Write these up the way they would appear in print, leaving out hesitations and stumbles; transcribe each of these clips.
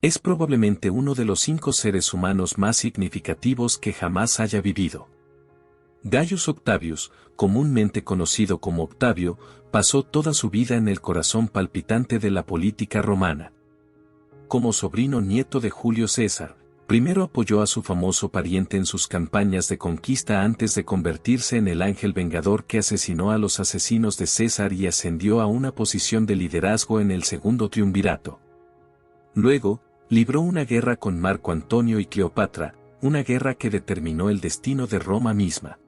Es probablemente uno de los 5 seres humanos más significativos que jamás haya vivido. Gaius Octavius, comúnmente conocido como Octavio, pasó toda su vida en el corazón palpitante de la política romana. Como sobrino nieto de Julio César, primero apoyó a su famoso pariente en sus campañas de conquista antes de convertirse en el ángel vengador que asesinó a los asesinos de César y ascendió a una posición de liderazgo en el segundo triunvirato. Luego, libró una guerra con Marco Antonio y Cleopatra, una guerra que determinó el destino de Roma misma.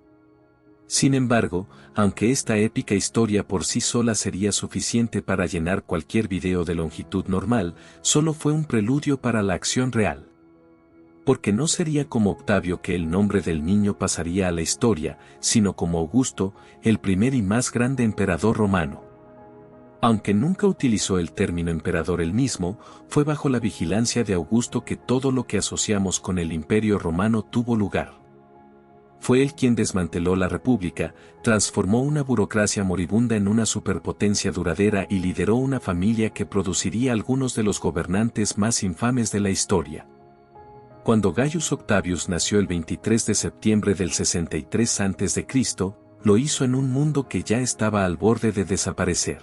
Sin embargo, aunque esta épica historia por sí sola sería suficiente para llenar cualquier video de longitud normal, solo fue un preludio para la acción real. Porque no sería como Octavio que el nombre del niño pasaría a la historia, sino como Augusto, el primer y más grande emperador romano. Aunque nunca utilizó el término emperador él mismo, fue bajo la vigilancia de Augusto que todo lo que asociamos con el Imperio Romano tuvo lugar. Fue él quien desmanteló la República, transformó una burocracia moribunda en una superpotencia duradera y lideró una familia que produciría algunos de los gobernantes más infames de la historia. Cuando Gaius Octavius nació el 23 de septiembre del 63 a.C., lo hizo en un mundo que ya estaba al borde de desaparecer.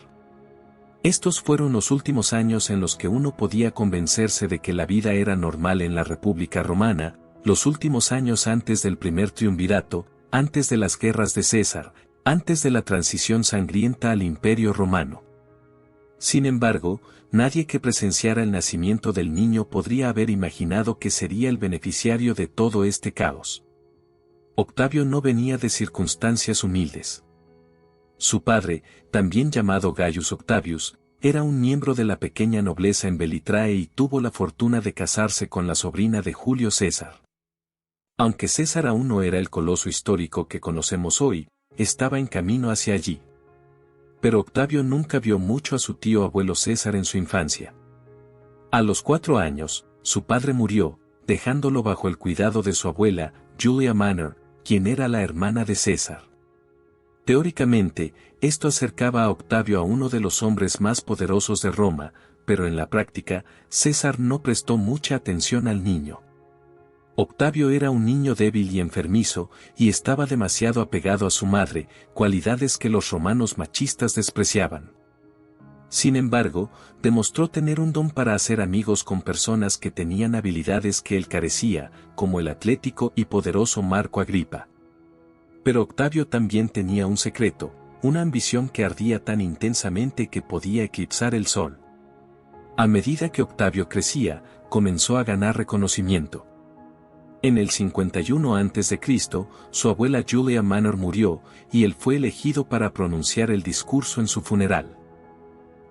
Estos fueron los últimos años en los que uno podía convencerse de que la vida era normal en la República Romana, los últimos años antes del primer triunvirato, antes de las guerras de César, antes de la transición sangrienta al Imperio Romano. Sin embargo, nadie que presenciara el nacimiento del niño podría haber imaginado que sería el beneficiario de todo este caos. Octavio no venía de circunstancias humildes. Su padre, también llamado Gaius Octavius, era un miembro de la pequeña nobleza en Belitrae y tuvo la fortuna de casarse con la sobrina de Julio César. Aunque César aún no era el coloso histórico que conocemos hoy, estaba en camino hacia allí. Pero Octavio nunca vio mucho a su tío abuelo César en su infancia. A los 4 años, su padre murió, dejándolo bajo el cuidado de su abuela, Julia Manor, quien era la hermana de César. Teóricamente, esto acercaba a Octavio a uno de los hombres más poderosos de Roma, pero en la práctica, César no prestó mucha atención al niño. Octavio era un niño débil y enfermizo, y estaba demasiado apegado a su madre, cualidades que los romanos machistas despreciaban. Sin embargo, demostró tener un don para hacer amigos con personas que tenían habilidades que él carecía, como el atlético y poderoso Marco Agripa. Pero Octavio también tenía un secreto, una ambición que ardía tan intensamente que podía eclipsar el sol. A medida que Octavio crecía, comenzó a ganar reconocimiento. En el 51 a.C., su abuela Julia Manor murió, y él fue elegido para pronunciar el discurso en su funeral.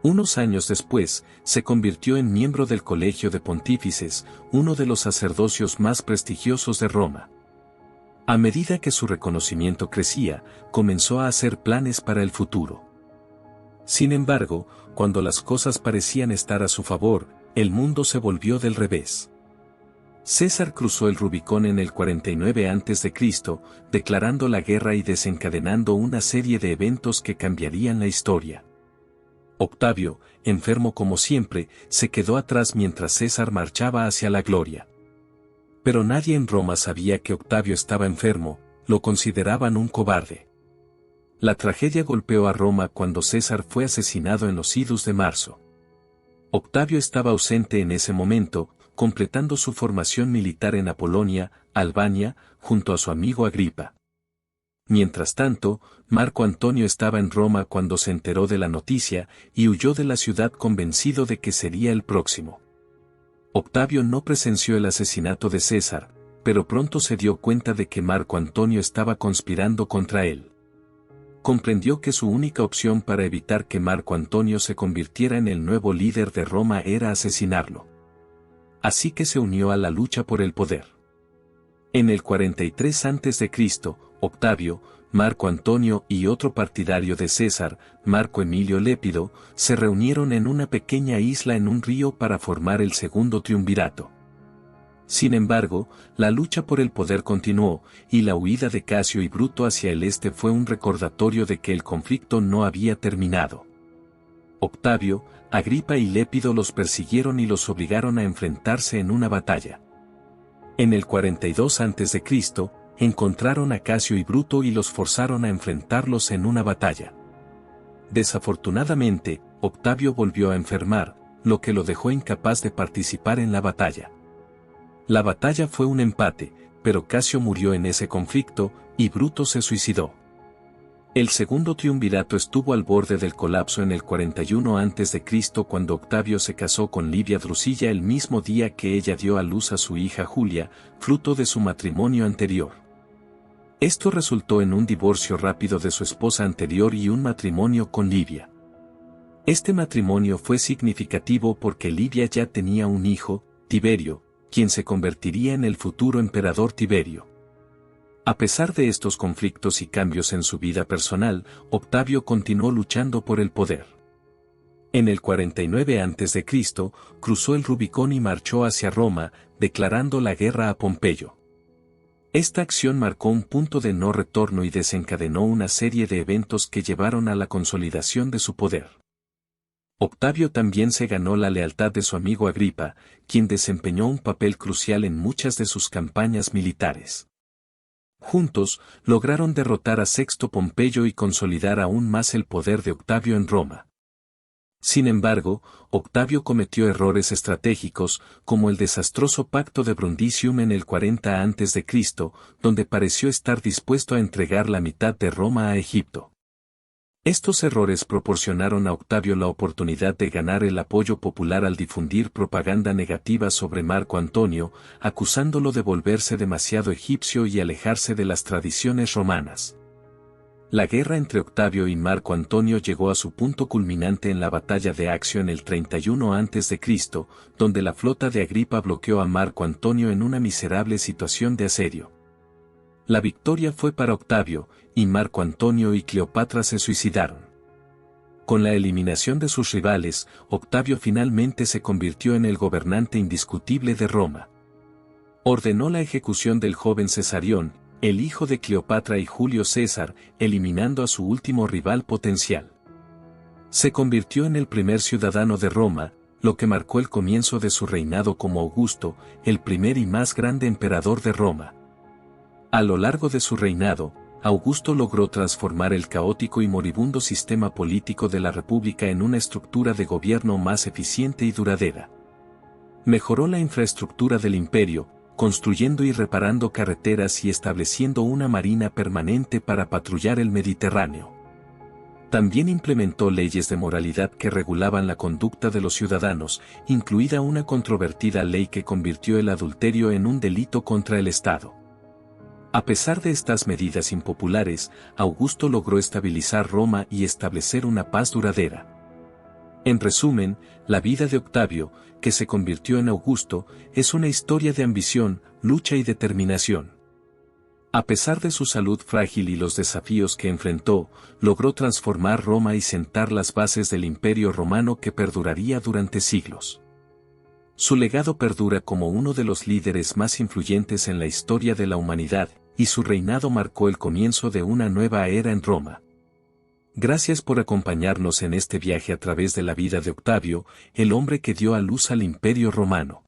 Unos años después, se convirtió en miembro del Colegio de Pontífices, uno de los sacerdocios más prestigiosos de Roma. A medida que su reconocimiento crecía, comenzó a hacer planes para el futuro. Sin embargo, cuando las cosas parecían estar a su favor, el mundo se volvió del revés. César cruzó el Rubicón en el 49 a.C., declarando la guerra y desencadenando una serie de eventos que cambiarían la historia. Octavio, enfermo como siempre, se quedó atrás mientras César marchaba hacia la gloria. Pero nadie en Roma sabía que Octavio estaba enfermo, lo consideraban un cobarde. La tragedia golpeó a Roma cuando César fue asesinado en los idus de marzo. Octavio estaba ausente en ese momento, completando su formación militar en Apolonia, Albania, junto a su amigo Agripa. Mientras tanto, Marco Antonio estaba en Roma cuando se enteró de la noticia y huyó de la ciudad convencido de que sería el próximo. Octavio no presenció el asesinato de César, pero pronto se dio cuenta de que Marco Antonio estaba conspirando contra él. Comprendió que su única opción para evitar que Marco Antonio se convirtiera en el nuevo líder de Roma era asesinarlo. Así que se unió a la lucha por el poder. En el 43 a.C., Octavio, Marco Antonio y otro partidario de César, Marco Emilio Lépido, se reunieron en una pequeña isla en un río para formar el segundo triunvirato. Sin embargo, la lucha por el poder continuó, y la huida de Casio y Bruto hacia el este fue un recordatorio de que el conflicto no había terminado. Octavio, Agripa y Lépido los persiguieron y los obligaron a enfrentarse en una batalla. En el 42 a.C., encontraron a Casio y Bruto y los forzaron a enfrentarlos en una batalla. Desafortunadamente, Octavio volvió a enfermar, lo que lo dejó incapaz de participar en la batalla. La batalla fue un empate, pero Casio murió en ese conflicto, y Bruto se suicidó. El segundo triunvirato estuvo al borde del colapso en el 41 a.C. cuando Octavio se casó con Livia Drusilla el mismo día que ella dio a luz a su hija Julia, fruto de su matrimonio anterior. Esto resultó en un divorcio rápido de su esposa anterior y un matrimonio con Livia. Este matrimonio fue significativo porque Livia ya tenía un hijo, Tiberio, quien se convertiría en el futuro emperador Tiberio. A pesar de estos conflictos y cambios en su vida personal, Octavio continuó luchando por el poder. En el 49 a.C., cruzó el Rubicón y marchó hacia Roma, declarando la guerra a Pompeyo. Esta acción marcó un punto de no retorno y desencadenó una serie de eventos que llevaron a la consolidación de su poder. Octavio también se ganó la lealtad de su amigo Agripa, quien desempeñó un papel crucial en muchas de sus campañas militares. Juntos, lograron derrotar a Sexto Pompeyo y consolidar aún más el poder de Octavio en Roma. Sin embargo, Octavio cometió errores estratégicos, como el desastroso pacto de Brundisium en el 40 a.C., donde pareció estar dispuesto a entregar la mitad de Roma a Egipto. Estos errores proporcionaron a Octavio la oportunidad de ganar el apoyo popular al difundir propaganda negativa sobre Marco Antonio, acusándolo de volverse demasiado egipcio y alejarse de las tradiciones romanas. La guerra entre Octavio y Marco Antonio llegó a su punto culminante en la batalla de Accio en el 31 a.C., donde la flota de Agripa bloqueó a Marco Antonio en una miserable situación de asedio. La victoria fue para Octavio, y Marco Antonio y Cleopatra se suicidaron. Con la eliminación de sus rivales, Octavio finalmente se convirtió en el gobernante indiscutible de Roma. Ordenó la ejecución del joven Cesarión, el hijo de Cleopatra y Julio César, eliminando a su último rival potencial. Se convirtió en el primer ciudadano de Roma, lo que marcó el comienzo de su reinado como Augusto, el primer y más grande emperador de Roma. A lo largo de su reinado, Augusto logró transformar el caótico y moribundo sistema político de la República en una estructura de gobierno más eficiente y duradera. Mejoró la infraestructura del imperio, construyendo y reparando carreteras y estableciendo una marina permanente para patrullar el Mediterráneo. También implementó leyes de moralidad que regulaban la conducta de los ciudadanos, incluida una controvertida ley que convirtió el adulterio en un delito contra el Estado. A pesar de estas medidas impopulares, Augusto logró estabilizar Roma y establecer una paz duradera. En resumen, la vida de Octavio, que se convirtió en Augusto, es una historia de ambición, lucha y determinación. A pesar de su salud frágil y los desafíos que enfrentó, logró transformar Roma y sentar las bases del Imperio Romano que perduraría durante siglos. Su legado perdura como uno de los líderes más influyentes en la historia de la humanidad, y su reinado marcó el comienzo de una nueva era en Roma. Gracias por acompañarnos en este viaje a través de la vida de Octavio, el hombre que dio a luz al Imperio Romano.